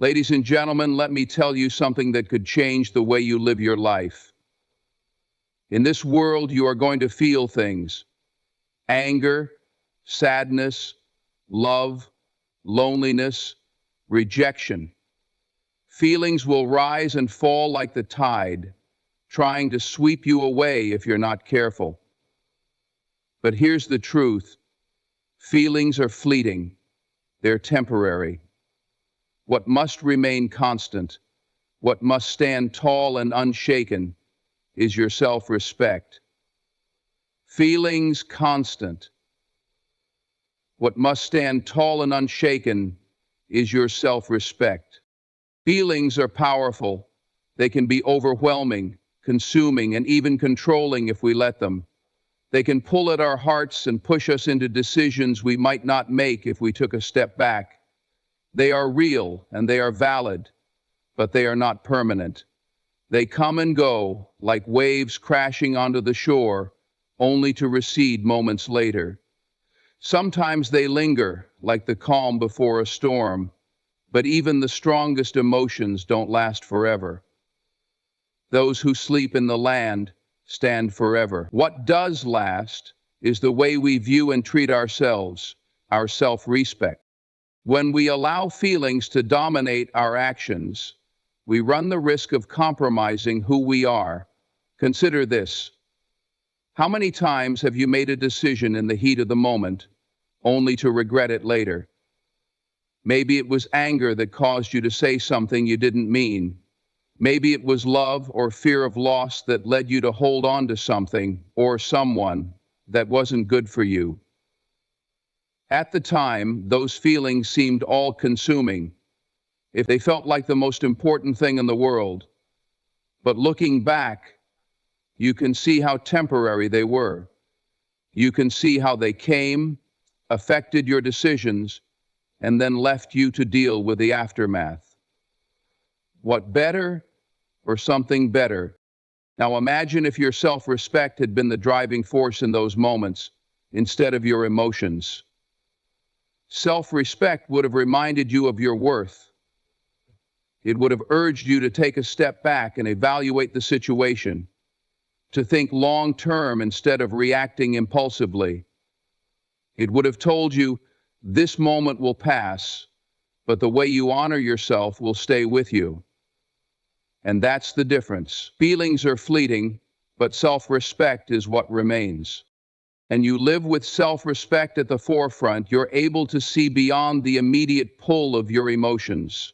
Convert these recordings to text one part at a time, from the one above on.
Ladies and gentlemen, let me tell you something that could change the way you live your life. In this world, you are going to feel things: anger, sadness, love, loneliness, rejection. Feelings will rise and fall like the tide, trying to sweep you away if you're not careful. But here's the truth: feelings are fleeting, they're temporary. What must remain constant, what must stand tall and unshaken, is your self-respect. Feelings constant. What must stand tall and unshaken is your self-respect. Feelings are powerful. They can be overwhelming, consuming, and even controlling if we let them. They can pull at our hearts and push us into decisions we might not make if we took a step back. They are real and they are valid, but they are not permanent. They come and go like waves crashing onto the shore, only to recede moments later. Sometimes they linger like the calm before a storm, but even the strongest emotions don't last forever. Those who sleep in the land stand forever. What does last is the way we view and treat ourselves, our self-respect. When we allow feelings to dominate our actions, we run the risk of compromising who we are. Consider this: how many times have you made a decision in the heat of the moment, only to regret it later? Maybe it was anger that caused you to say something you didn't mean. Maybe it was love or fear of loss that led you to hold on to something or someone that wasn't good for you. At the time, those feelings seemed all-consuming. If they felt like the most important thing in the world. But looking back, you can see how temporary they were. You can see how they came, affected your decisions, and then left you to deal with the aftermath. What better or something better? Now imagine if your self-respect had been the driving force in those moments instead of your emotions. Self-respect would have reminded you of your worth. It would have urged you to take a step back and evaluate the situation, to think long-term instead of reacting impulsively. It would have told you, this moment will pass, but the way you honor yourself will stay with you. And that's the difference. Feelings are fleeting, but self-respect is what remains. And you live with self-respect at the forefront, you're able to see beyond the immediate pull of your emotions.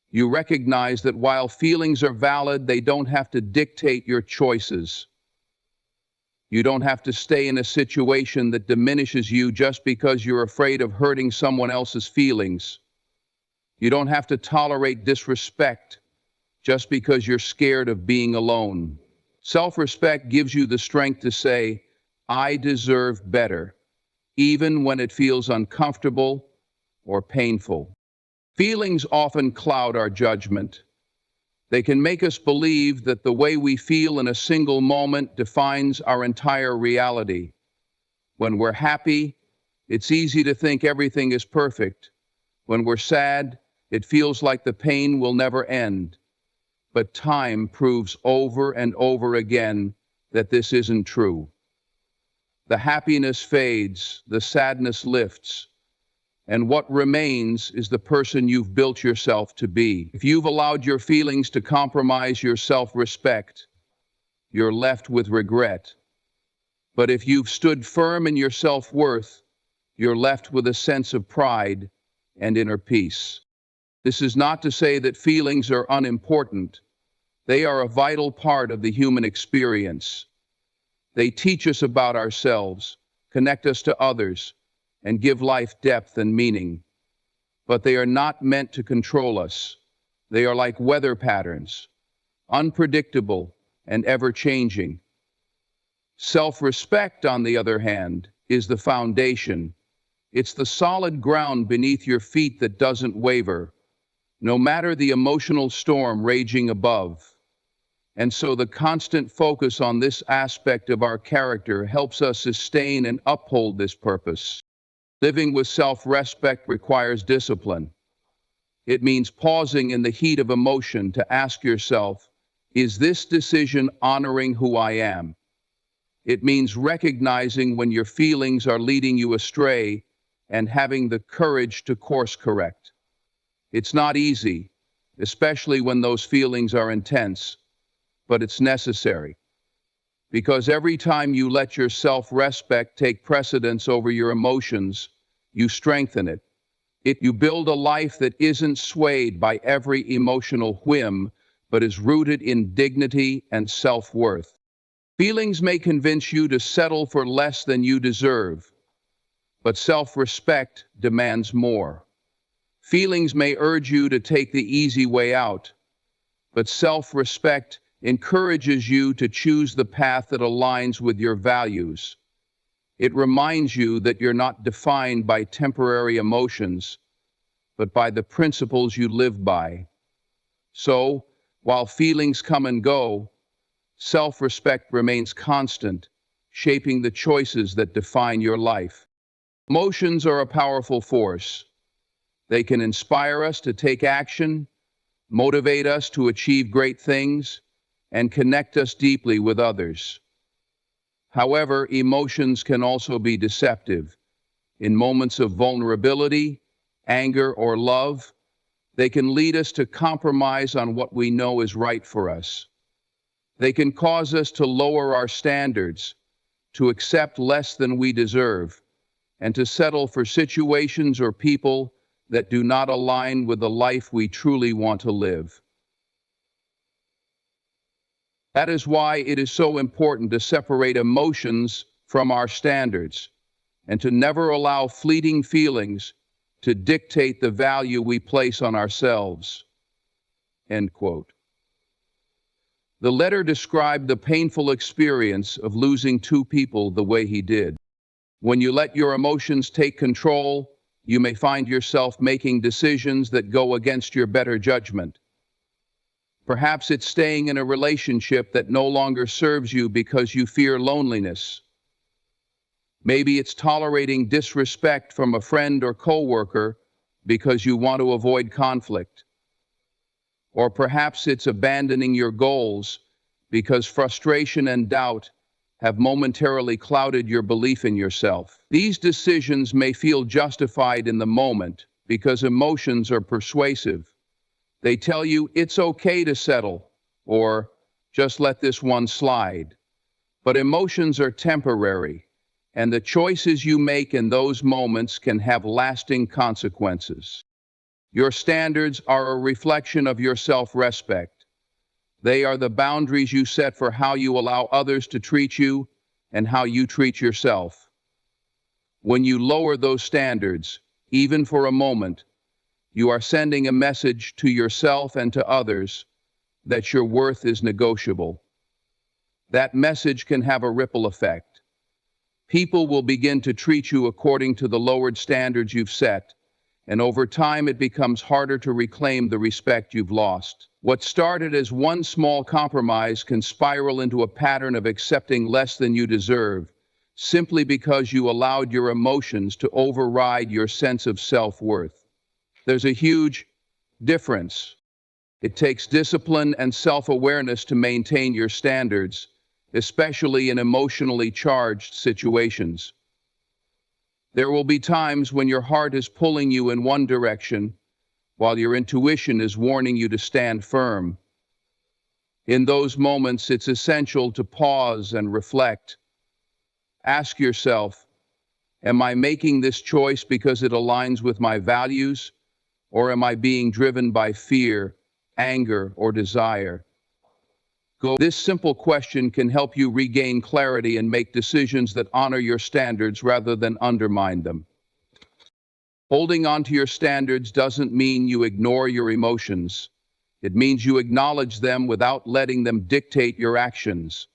You recognize that while feelings are valid, they don't have to dictate your choices. You don't have to stay in a situation that diminishes you just because you're afraid of hurting someone else's feelings. You don't have to tolerate disrespect just because you're scared of being alone. Self-respect gives you the strength to say, I deserve better, even when it feels uncomfortable or painful. Feelings often cloud our judgment. They can make us believe that the way we feel in a single moment defines our entire reality. When we're happy, it's easy to think everything is perfect. When we're sad, it feels like the pain will never end. But time proves over and over again that this isn't true. The happiness fades, the sadness lifts, and what remains is the person you've built yourself to be. If you've allowed your feelings to compromise your self-respect, you're left with regret. But if you've stood firm in your self-worth, you're left with a sense of pride and inner peace. This is not to say that feelings are unimportant. They are a vital part of the human experience. They teach us about ourselves, connect us to others, and give life depth and meaning. But they are not meant to control us. They are like weather patterns, unpredictable and ever-changing. Self-respect, on the other hand, is the foundation. It's the solid ground beneath your feet that doesn't waver, no matter the emotional storm raging above. And so the constant focus on this aspect of our character helps us sustain and uphold this purpose. Living with self-respect requires discipline. It means pausing in the heat of emotion to ask yourself, is this decision honoring who I am? It means recognizing when your feelings are leading you astray and having the courage to course correct. It's not easy, especially when those feelings are intense, but it's necessary. Because every time you let your self-respect take precedence over your emotions, you strengthen it. You build a life that isn't swayed by every emotional whim, but is rooted in dignity and self-worth. Feelings may convince you to settle for less than you deserve, but self-respect demands more. Feelings may urge you to take the easy way out, but self-respect encourages you to choose the path that aligns with your values. It reminds you that you're not defined by temporary emotions, but by the principles you live by. So, while feelings come and go, self-respect remains constant, shaping the choices that define your life. Emotions are a powerful force. They can inspire us to take action, motivate us to achieve great things, and connect us deeply with others. However, emotions can also be deceptive. In moments of vulnerability, anger, or love, they can lead us to compromise on what we know is right for us. They can cause us to lower our standards, to accept less than we deserve, and to settle for situations or people that do not align with the life we truly want to live. That is why it is so important to separate emotions from our standards and to never allow fleeting feelings to dictate the value we place on ourselves. End quote. The letter described the painful experience of losing two people the way he did. When you let your emotions take control, you may find yourself making decisions that go against your better judgment. Perhaps it's staying in a relationship that no longer serves you because you fear loneliness. Maybe it's tolerating disrespect from a friend or coworker because you want to avoid conflict. Or perhaps it's abandoning your goals because frustration and doubt have momentarily clouded your belief in yourself. These decisions may feel justified in the moment because emotions are persuasive. They tell you it's okay to settle, or just let this one slide. But emotions are temporary, and the choices you make in those moments can have lasting consequences. Your standards are a reflection of your self-respect. They are the boundaries you set for how you allow others to treat you and how you treat yourself. When you lower those standards, even for a moment, you are sending a message to yourself and to others that your worth is negotiable. That message can have a ripple effect. People will begin to treat you according to the lowered standards you've set, and over time it becomes harder to reclaim the respect you've lost. What started as one small compromise can spiral into a pattern of accepting less than you deserve, simply because you allowed your emotions to override your sense of self-worth. There's a huge difference. It takes discipline and self-awareness to maintain your standards, especially in emotionally charged situations. There will be times when your heart is pulling you in one direction, while your intuition is warning you to stand firm. In those moments, it's essential to pause and reflect. Ask yourself, am I making this choice because it aligns with my values, or am I being driven by fear, anger, or desire? This simple question can help you regain clarity and make decisions that honor your standards rather than undermine them. Holding on to your standards doesn't mean you ignore your emotions. It means you acknowledge them without letting them dictate your actions.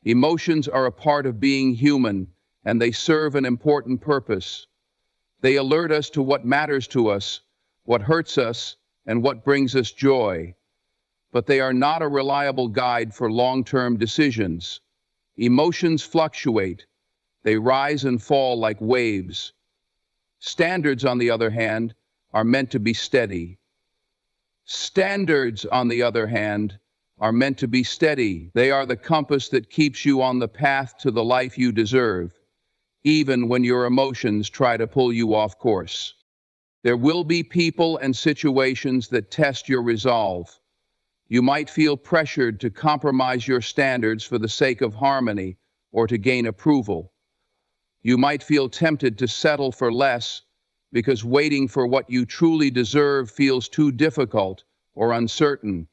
Emotions are a part of being human, and they serve an important purpose. They alert us to what matters to us, what hurts us, and what brings us joy. But they are not a reliable guide for long-term decisions. Emotions fluctuate. They rise and fall like waves. Standards, on the other hand, are meant to be steady. Standards, on the other hand, are meant to be steady. They are the compass that keeps you on the path to the life you deserve, even when your emotions try to pull you off course. There will be people and situations that test your resolve. You might feel pressured to compromise your standards for the sake of harmony or to gain approval. You might feel tempted to settle for less because waiting for what you truly deserve feels too difficult or uncertain.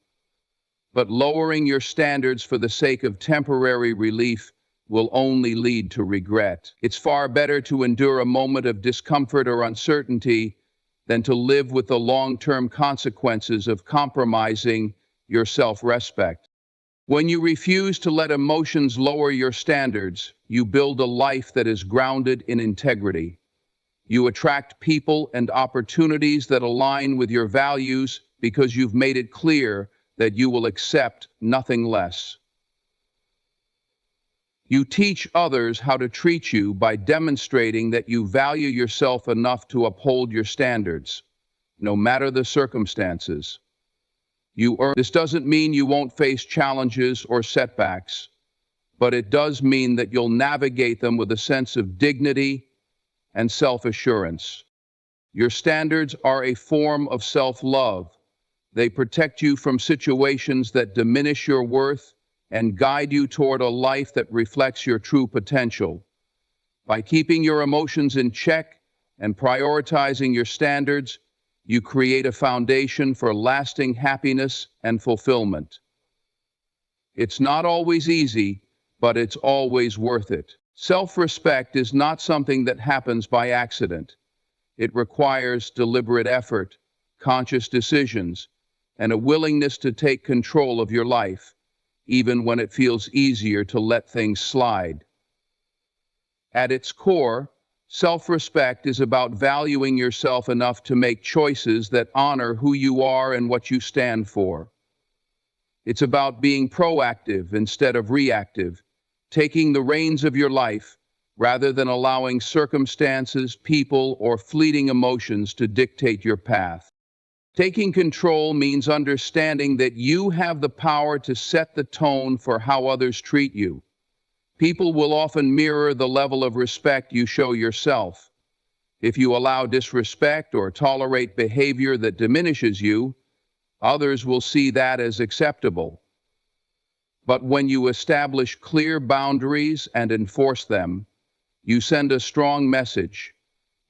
But lowering your standards for the sake of temporary relief will only lead to regret. It's far better to endure a moment of discomfort or uncertainty than to live with the long-term consequences of compromising your self-respect. When you refuse to let emotions lower your standards, you build a life that is grounded in integrity. You attract people and opportunities that align with your values because you've made it clear that you will accept nothing less. You teach others how to treat you by demonstrating that you value yourself enough to uphold your standards, no matter the circumstances. This doesn't mean you won't face challenges or setbacks, but it does mean that you'll navigate them with a sense of dignity and self-assurance. Your standards are a form of self-love. They protect you from situations that diminish your worth and guide you toward a life that reflects your true potential. By keeping your emotions in check and prioritizing your standards, you create a foundation for lasting happiness and fulfillment. It's not always easy, but it's always worth it. Self-respect is not something that happens by accident. It requires deliberate effort, conscious decisions, and a willingness to take control of your life, even when it feels easier to let things slide. At its core, self-respect is about valuing yourself enough to make choices that honor who you are and what you stand for. It's about being proactive instead of reactive, taking the reins of your life rather than allowing circumstances, people, or fleeting emotions to dictate your path. Taking control means understanding that you have the power to set the tone for how others treat you. People will often mirror the level of respect you show yourself. If you allow disrespect or tolerate behavior that diminishes you, others will see that as acceptable. But when you establish clear boundaries and enforce them, you send a strong message.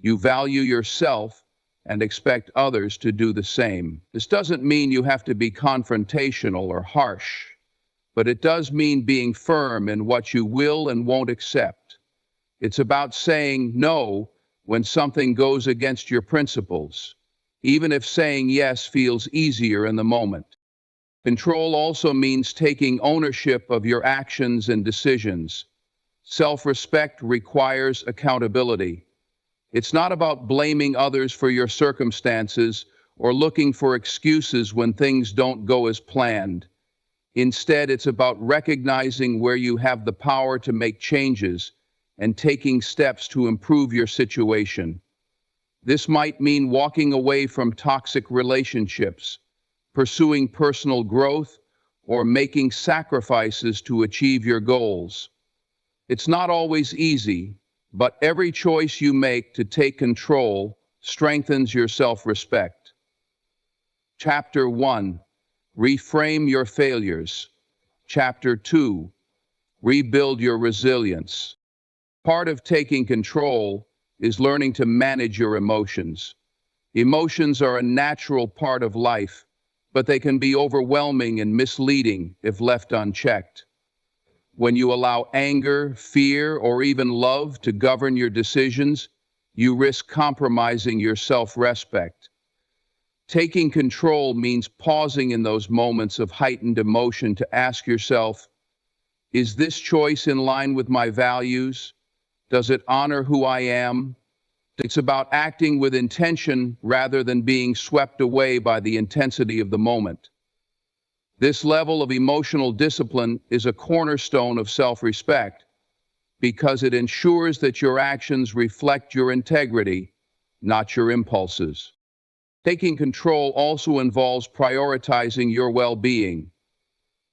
You value yourself and expect others to do the same. This doesn't mean you have to be confrontational or harsh, but it does mean being firm in what you will and won't accept. It's about saying no when something goes against your principles, even if saying yes feels easier in the moment. Control also means taking ownership of your actions and decisions. Self-respect requires accountability. It's not about blaming others for your circumstances or looking for excuses when things don't go as planned. Instead, it's about recognizing where you have the power to make changes and taking steps to improve your situation. This might mean walking away from toxic relationships, pursuing personal growth, or making sacrifices to achieve your goals. It's not always easy, but every choice you make to take control strengthens your self-respect. Chapter 1. Reframe your failures. Chapter 2. Rebuild your resilience. Part of taking control is learning to manage your emotions. Emotions are a natural part of life, but they can be overwhelming and misleading if left unchecked. When you allow anger, fear, or even love to govern your decisions, you risk compromising your self-respect. Taking control means pausing in those moments of heightened emotion to ask yourself, is this choice in line with my values? Does it honor who I am? It's about acting with intention rather than being swept away by the intensity of the moment. This level of emotional discipline is a cornerstone of self-respect because it ensures that your actions reflect your integrity, not your impulses. Taking control also involves prioritizing your well-being.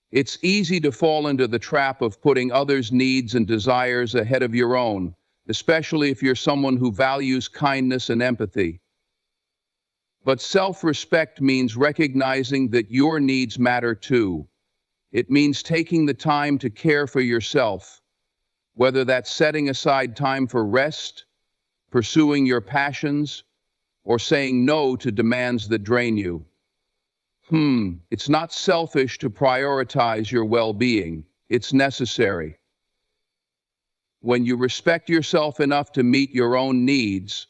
It's easy to fall into the trap of putting others' needs and desires ahead of your own, especially if you're someone who values kindness and empathy. But self-respect means recognizing that your needs matter too. It means taking the time to care for yourself, whether that's setting aside time for rest, pursuing your passions, or saying no to demands that drain you. It's not selfish to prioritize your well-being. It's necessary. When you respect yourself enough to meet your own needs,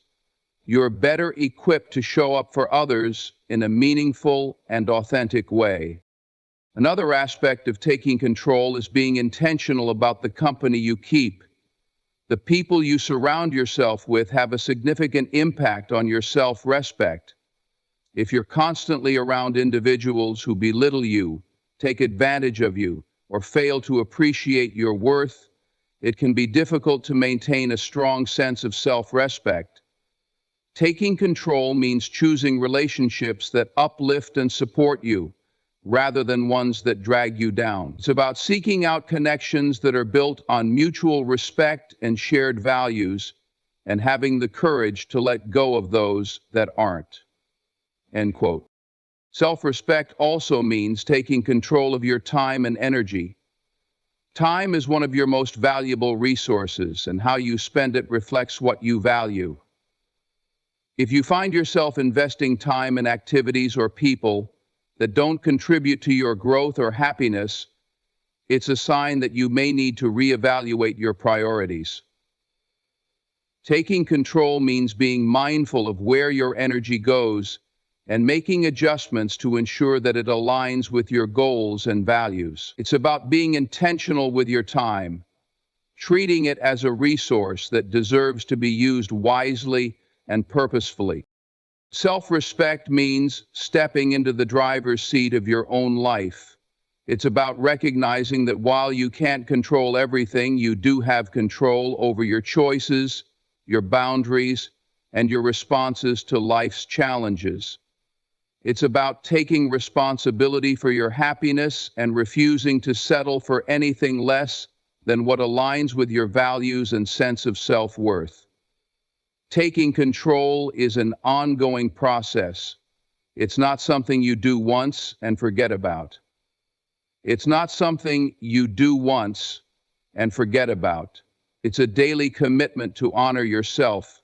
you're better equipped to show up for others in a meaningful and authentic way. Another aspect of taking control is being intentional about the company you keep. The people you surround yourself with have a significant impact on your self-respect. If you're constantly around individuals who belittle you, take advantage of you, or fail to appreciate your worth, it can be difficult to maintain a strong sense of self-respect. Taking control means choosing relationships that uplift and support you, rather than ones that drag you down. It's about seeking out connections that are built on mutual respect and shared values, and having the courage to let go of those that aren't. End quote. Self-respect also means taking control of your time and energy. Time is one of your most valuable resources, and how you spend it reflects what you value. If you find yourself investing time in activities or people that don't contribute to your growth or happiness, it's a sign that you may need to reevaluate your priorities. Taking control means being mindful of where your energy goes and making adjustments to ensure that it aligns with your goals and values. It's about being intentional with your time, treating it as a resource that deserves to be used wisely and purposefully. Self-respect means stepping into the driver's seat of your own life. It's about recognizing that while you can't control everything, you do have control over your choices, your boundaries, and your responses to life's challenges. It's about taking responsibility for your happiness and refusing to settle for anything less than what aligns with your values and sense of self-worth. Taking control is an ongoing process. It's not something you do once and forget about. It's not something you do once and forget about. It's a daily commitment to honor yourself,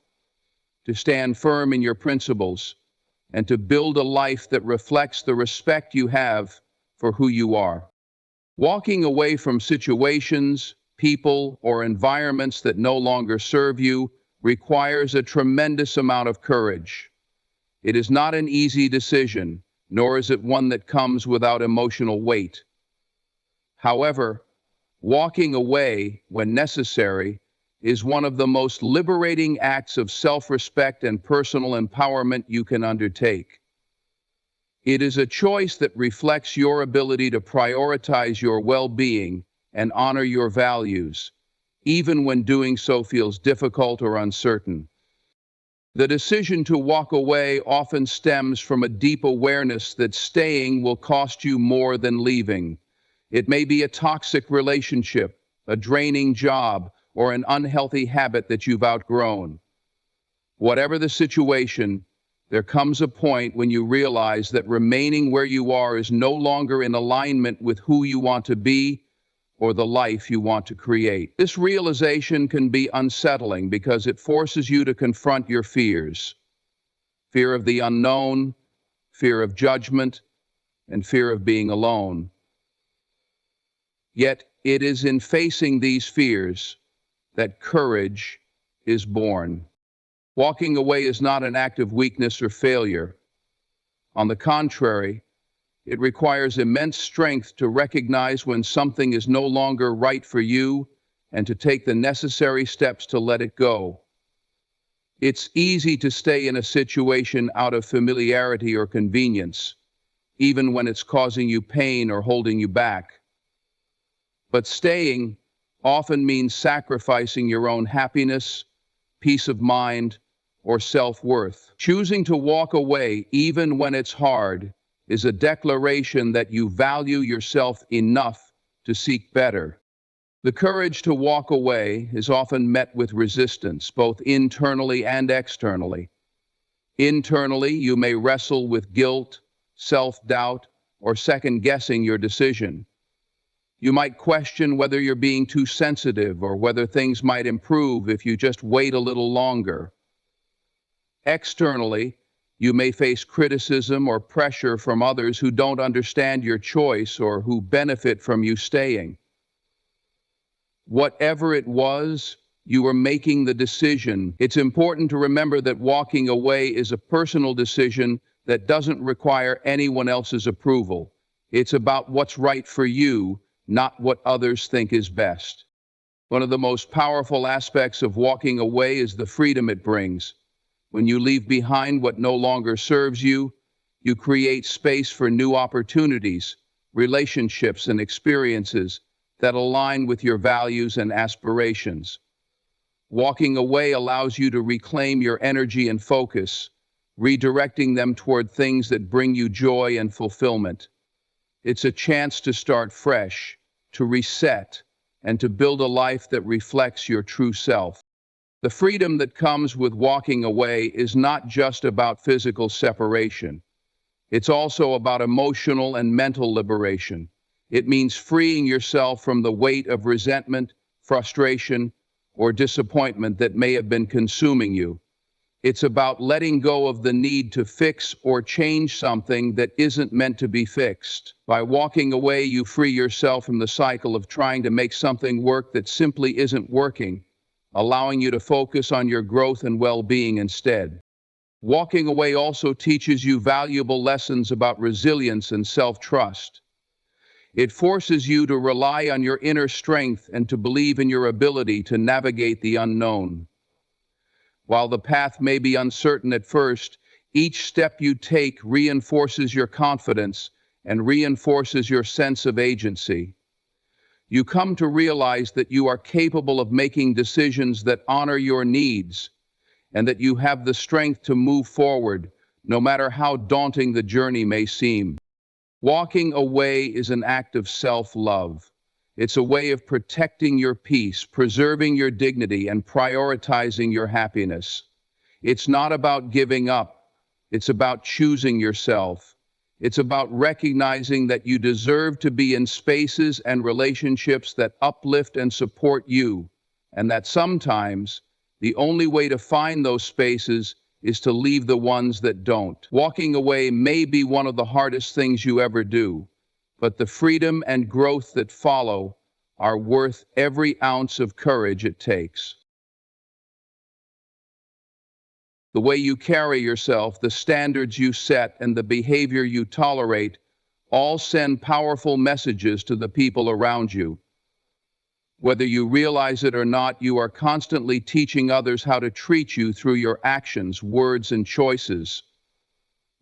to stand firm in your principles, and to build a life that reflects the respect you have for who you are. Walking away from situations, people, or environments that no longer serve you requires a tremendous amount of courage. It is not an easy decision, nor is it one that comes without emotional weight. However, walking away, when necessary, is one of the most liberating acts of self-respect and personal empowerment you can undertake. It is a choice that reflects your ability to prioritize your well-being and honor your values, even when doing so feels difficult or uncertain. The decision to walk away often stems from a deep awareness that staying will cost you more than leaving. It may be a toxic relationship, a draining job, or an unhealthy habit that you've outgrown. Whatever the situation, there comes a point when you realize that remaining where you are is no longer in alignment with who you want to be or the life you want to create. This realization can be unsettling because it forces you to confront your fears. Fear of the unknown, fear of judgment, and fear of being alone. Yet it is in facing these fears that courage is born. Walking away is not an act of weakness or failure. On the contrary, it requires immense strength to recognize when something is no longer right for you and to take the necessary steps to let it go. It's easy to stay in a situation out of familiarity or convenience, even when it's causing you pain or holding you back. But staying often means sacrificing your own happiness, peace of mind, or self-worth. Choosing to walk away even when it's hard is a declaration that you value yourself enough to seek better. The courage to walk away is often met with resistance, both internally and externally. Internally, you may wrestle with guilt, self-doubt, or second-guessing your decision. You might question whether you're being too sensitive or whether things might improve if you just wait a little longer. Externally, you may face criticism or pressure from others who don't understand your choice or who benefit from you staying. Whatever it was, you were making the decision. It's important to remember that walking away is a personal decision that doesn't require anyone else's approval. It's about what's right for you, not what others think is best. One of the most powerful aspects of walking away is the freedom it brings. When you leave behind what no longer serves you, you create space for new opportunities, relationships, and experiences that align with your values and aspirations. Walking away allows you to reclaim your energy and focus, redirecting them toward things that bring you joy and fulfillment. It's a chance to start fresh, to reset, and to build a life that reflects your true self. The freedom that comes with walking away is not just about physical separation. It's also about emotional and mental liberation. It means freeing yourself from the weight of resentment, frustration, or disappointment that may have been consuming you. It's about letting go of the need to fix or change something that isn't meant to be fixed. By walking away, you free yourself from the cycle of trying to make something work that simply isn't working, allowing you to focus on your growth and well-being instead. Walking away also teaches you valuable lessons about resilience and self-trust. It forces you to rely on your inner strength and to believe in your ability to navigate the unknown. While the path may be uncertain at first, each step you take reinforces your confidence and reinforces your sense of agency. You come to realize that you are capable of making decisions that honor your needs and that you have the strength to move forward, no matter how daunting the journey may seem. Walking away is an act of self-love. It's a way of protecting your peace, preserving your dignity, and prioritizing your happiness. It's not about giving up. It's about choosing yourself. It's about recognizing that you deserve to be in spaces and relationships that uplift and support you, and that sometimes the only way to find those spaces is to leave the ones that don't. Walking away may be one of the hardest things you ever do, but the freedom and growth that follow are worth every ounce of courage it takes. The way you carry yourself, the standards you set, and the behavior you tolerate all send powerful messages to the people around you. Whether you realize it or not, you are constantly teaching others how to treat you through your actions, words, and choices.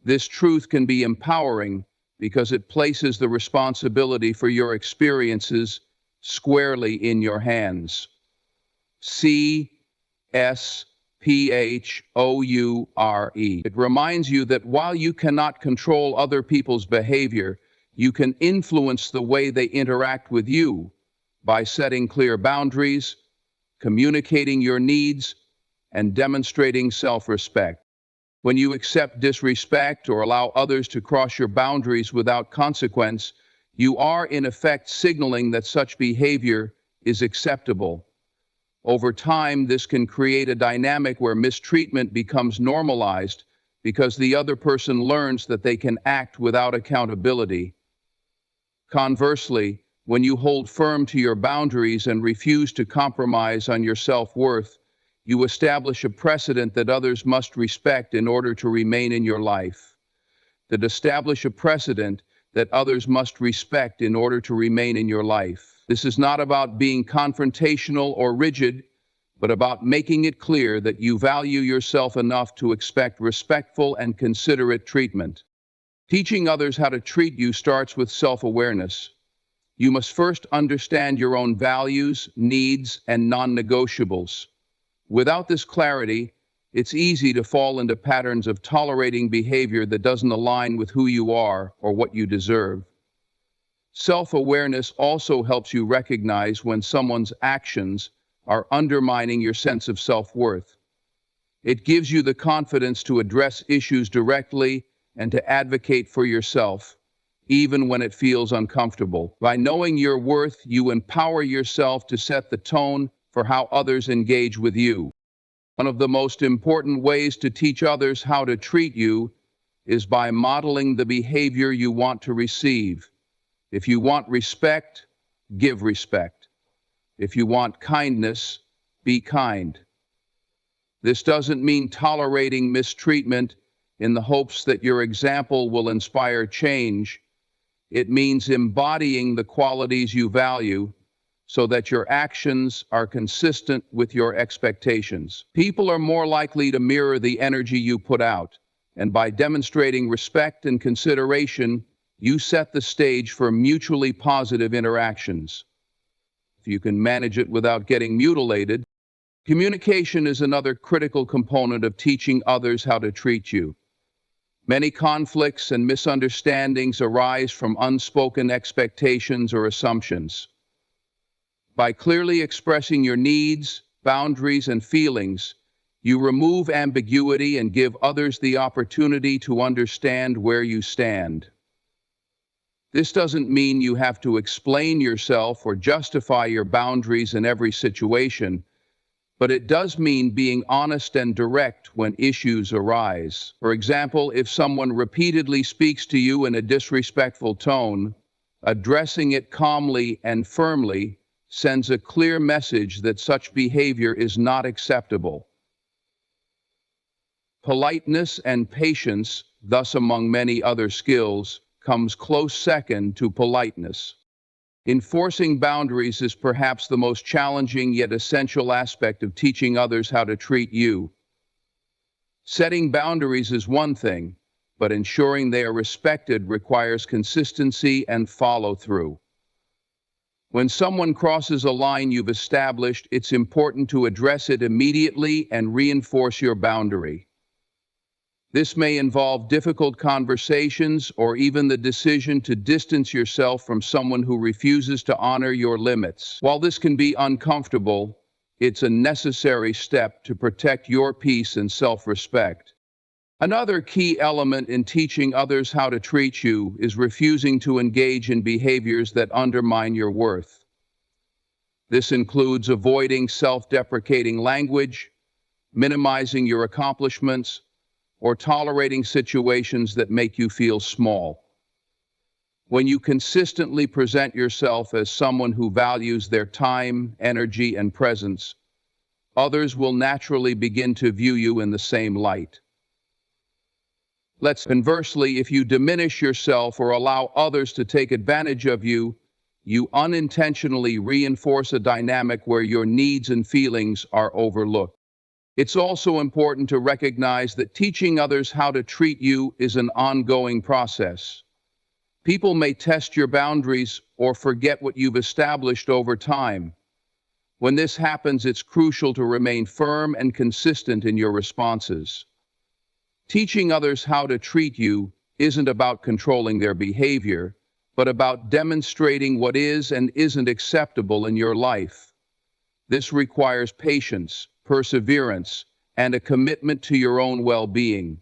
This truth can be empowering because it places the responsibility for your experiences squarely in your hands. Self-esteem. It reminds you that while you cannot control other people's behavior, you can influence the way they interact with you by setting clear boundaries, communicating your needs, and demonstrating self-respect. When you accept disrespect or allow others to cross your boundaries without consequence, you are in effect signaling that such behavior is acceptable. Over time, this can create a dynamic where mistreatment becomes normalized because the other person learns that they can act without accountability. Conversely, when you hold firm to your boundaries and refuse to compromise on your self-worth, you establish a precedent that others must respect in order to remain in your life. That establish a precedent that others must respect in order to remain in your life. This is not about being confrontational or rigid, but about making it clear that you value yourself enough to expect respectful and considerate treatment. Teaching others how to treat you starts with self-awareness. You must first understand your own values, needs, and non-negotiables. Without this clarity, It's easy to fall into patterns of tolerating behavior that doesn't align with who you are or what you deserve. Self-awareness also helps you recognize when someone's actions are undermining your sense of self-worth. It gives you the confidence to address issues directly and to advocate for yourself, even when it feels uncomfortable. By knowing your worth, you empower yourself to set the tone for how others engage with you. One of the most important ways to teach others how to treat you is by modeling the behavior you want to receive. If you want respect, give respect. If you want kindness, be kind. This doesn't mean tolerating mistreatment in the hopes that your example will inspire change. It means embodying the qualities you value so that your actions are consistent with your expectations. People are more likely to mirror the energy you put out, and by demonstrating respect and consideration, you set the stage for mutually positive interactions. If you can manage it without getting mutilated, communication is another critical component of teaching others how to treat you. Many conflicts and misunderstandings arise from unspoken expectations or assumptions. By clearly expressing your needs, boundaries, and feelings, you remove ambiguity and give others the opportunity to understand where you stand. This doesn't mean you have to explain yourself or justify your boundaries in every situation, but it does mean being honest and direct when issues arise. For example, if someone repeatedly speaks to you in a disrespectful tone, addressing it calmly and firmly sends a clear message that such behavior is not acceptable. Politeness and patience, thus among many other skills, comes close second to politeness. Enforcing boundaries is perhaps the most challenging yet essential aspect of teaching others how to treat you. Setting boundaries is one thing, but ensuring they are respected requires consistency and follow-through. When someone crosses a line you've established, it's important to address it immediately and reinforce your boundary. This may involve difficult conversations or even the decision to distance yourself from someone who refuses to honor your limits. While this can be uncomfortable, it's a necessary step to protect your peace and self-respect. Another key element in teaching others how to treat you is refusing to engage in behaviors that undermine your worth. This includes avoiding self-deprecating language, minimizing your accomplishments, or tolerating situations that make you feel small. When you consistently present yourself as someone who values their time, energy, and presence, others will naturally begin to view you in the same light. Conversely, if you diminish yourself or allow others to take advantage of you, you unintentionally reinforce a dynamic where your needs and feelings are overlooked. It's also important to recognize that teaching others how to treat you is an ongoing process. People may test your boundaries or forget what you've established over time. When this happens, it's crucial to remain firm and consistent in your responses. Teaching others how to treat you isn't about controlling their behavior, but about demonstrating what is and isn't acceptable in your life. This requires patience, perseverance, and a commitment to your own well-being.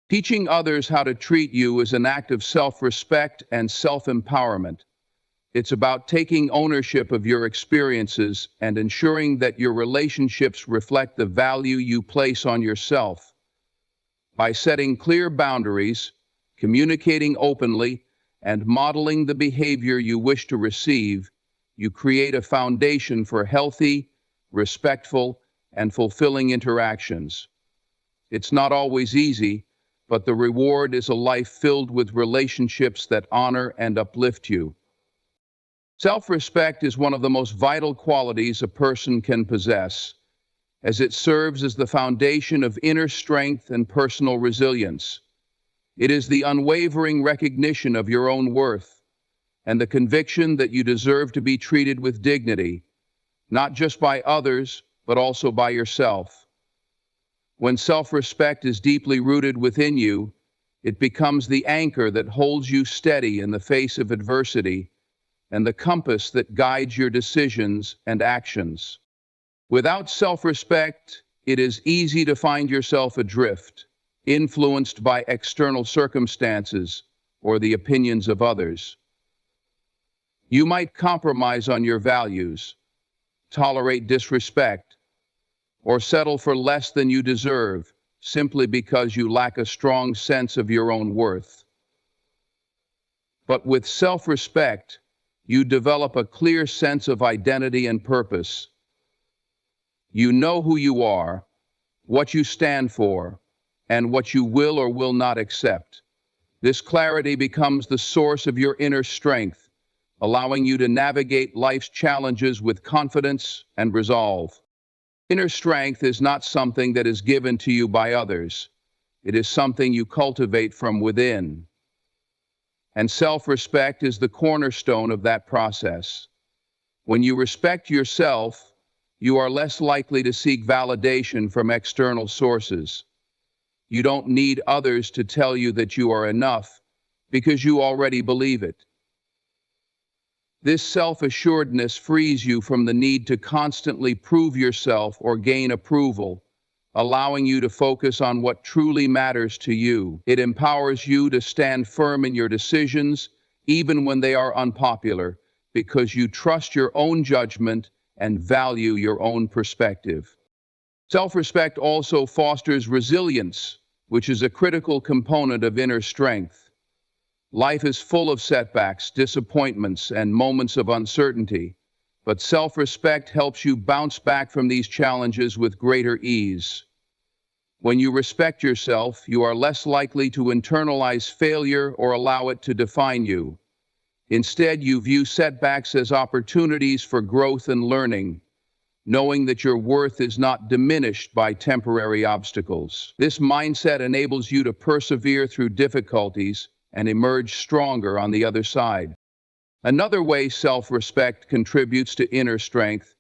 Teaching others how to treat you is an act of self-respect and self-empowerment. It's about taking ownership of your experiences and ensuring that your relationships reflect the value you place on yourself. By setting clear boundaries, communicating openly, and modeling the behavior you wish to receive, you create a foundation for healthy, respectful, and fulfilling interactions. It's not always easy, but the reward is a life filled with relationships that honor and uplift you. Self-respect is one of the most vital qualities a person can possess, as it serves as the foundation of inner strength and personal resilience. It is the unwavering recognition of your own worth and the conviction that you deserve to be treated with dignity, not just by others, but also by yourself. When self-respect is deeply rooted within you, it becomes the anchor that holds you steady in the face of adversity and the compass that guides your decisions and actions. Without self-respect, it is easy to find yourself adrift, influenced by external circumstances or the opinions of others. You might compromise on your values, tolerate disrespect, or settle for less than you deserve simply because you lack a strong sense of your own worth. But with self-respect, you develop a clear sense of identity and purpose. You know who you are, what you stand for, and what you will or will not accept. This clarity becomes the source of your inner strength, allowing you to navigate life's challenges with confidence and resolve. Inner strength is not something that is given to you by others. It is something you cultivate from within. And self-respect is the cornerstone of that process. When you respect yourself, you are less likely to seek validation from external sources. You don't need others to tell you that you are enough because you already believe it. This self-assuredness frees you from the need to constantly prove yourself or gain approval, allowing you to focus on what truly matters to you. It empowers you to stand firm in your decisions, even when they are unpopular, because you trust your own judgment and value your own perspective. Self-respect also fosters resilience, which is a critical component of inner strength. Life is full of setbacks, disappointments, and moments of uncertainty, but self-respect helps you bounce back from these challenges with greater ease. When you respect yourself, you are less likely to internalize failure or allow it to define you. Instead, you view setbacks as opportunities for growth and learning, knowing that your worth is not diminished by temporary obstacles. This mindset enables you to persevere through difficulties and emerge stronger on the other side. Another way self-respect contributes to inner strength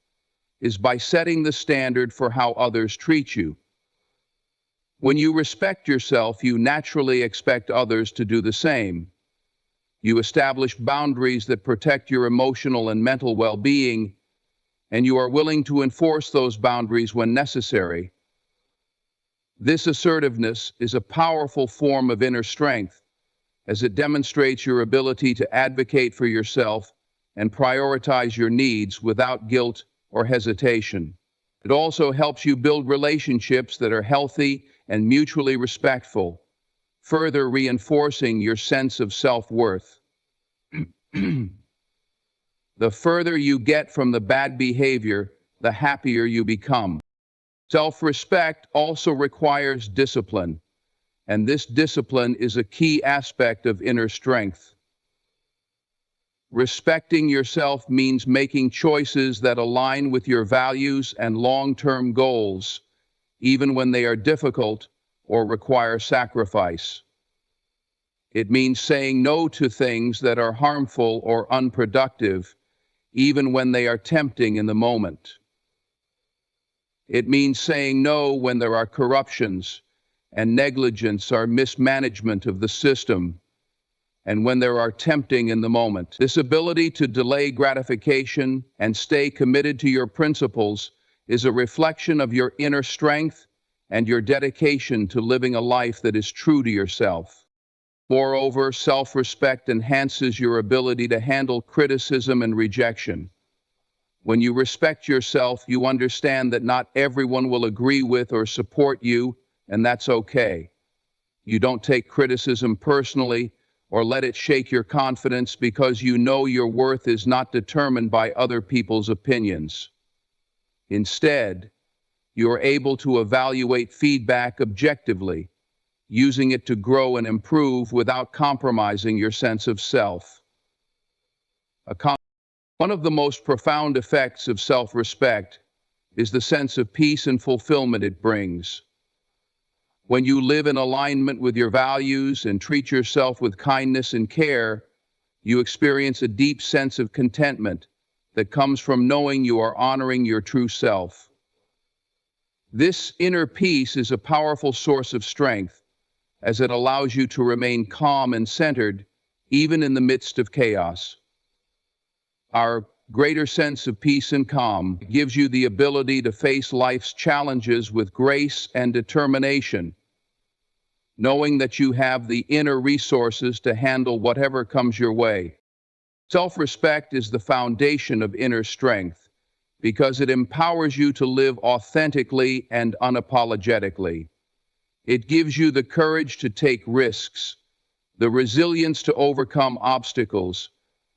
is by setting the standard for how others treat you. When you respect yourself, you naturally expect others to do the same. You establish boundaries that protect your emotional and mental well-being, and you are willing to enforce those boundaries when necessary. This assertiveness is a powerful form of inner strength, as it demonstrates your ability to advocate for yourself and prioritize your needs without guilt or hesitation. It also helps you build relationships that are healthy and mutually respectful, further reinforcing your sense of self-worth. The further you get from the bad behavior, the happier you become. Self-respect also requires discipline, and this discipline is a key aspect of inner strength. Respecting yourself means making choices that align with your values and long-term goals, even when they are difficult or require sacrifice. It means saying no to things that are harmful or unproductive, even when they are tempting in the moment. It means saying no when there are corruptions and negligence or mismanagement of the system, and when there are tempting in the moment. This ability to delay gratification and stay committed to your principles is a reflection of your inner strength and your dedication to living a life that is true to yourself. Moreover, self-respect enhances your ability to handle criticism and rejection. When you respect yourself, you understand that not everyone will agree with or support you, and that's okay. You don't take criticism personally or let it shake your confidence because you know your worth is not determined by other people's opinions. Instead, you are able to evaluate feedback objectively, using it to grow and improve without compromising your sense of self. One of the most profound effects of self-respect is the sense of peace and fulfillment it brings. When you live in alignment with your values and treat yourself with kindness and care, you experience a deep sense of contentment that comes from knowing you are honoring your true self. This inner peace is a powerful source of strength, as it allows you to remain calm and centered, even in the midst of chaos. Our greater sense of peace and calm gives you the ability to face life's challenges with grace and determination, knowing that you have the inner resources to handle whatever comes your way. Self-respect is the foundation of inner strength because it empowers you to live authentically and unapologetically. It gives you the courage to take risks, the resilience to overcome obstacles,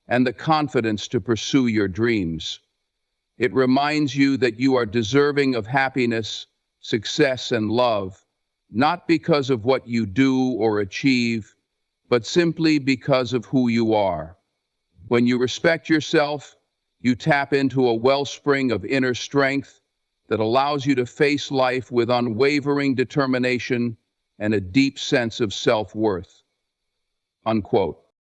and the confidence to pursue your dreams. It reminds you that you are deserving of happiness, success, and love, not because of what you do or achieve, but simply because of who you are. When you respect yourself, you tap into a wellspring of inner strength that allows you to face life with unwavering determination and a deep sense of self-worth. Unquote.